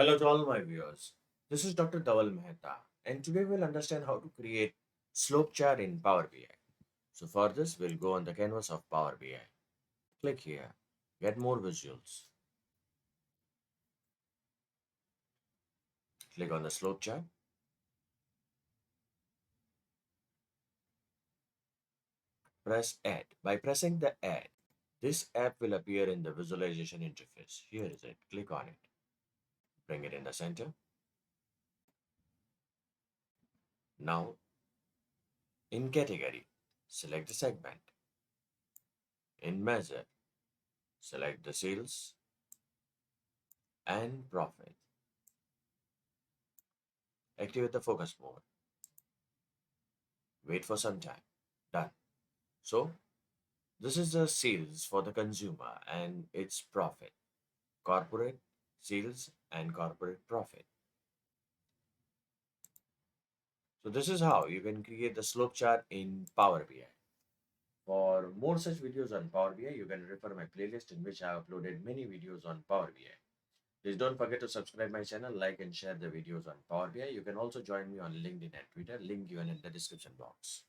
Hello to all my viewers. This is Dr. Dhaval Maheta, and today we'll understand how to create slope chart in Power BI. So for this, we'll go on the canvas of Power BI. Click here, get more visuals. Click on the slope chart. Press Add. By pressing the Add, this app will appear in the visualization interface. Here is it. Click on it. Bring it in the center. Now, in Category, select the segment. In Measure, select the sales and profit. Activate the focus mode. Wait for some time. Done. So, this is the sales for the consumer and its profit. Corporate sales and corporate profit. So, this is how you can create the slope chart in Power BI. For more such videos on Power BI, you can refer my playlist in which I have uploaded many videos on Power BI. Please don't forget to subscribe my channel, like and share the videos on Power BI. You can also join me on LinkedIn and Twitter, link given in the description box.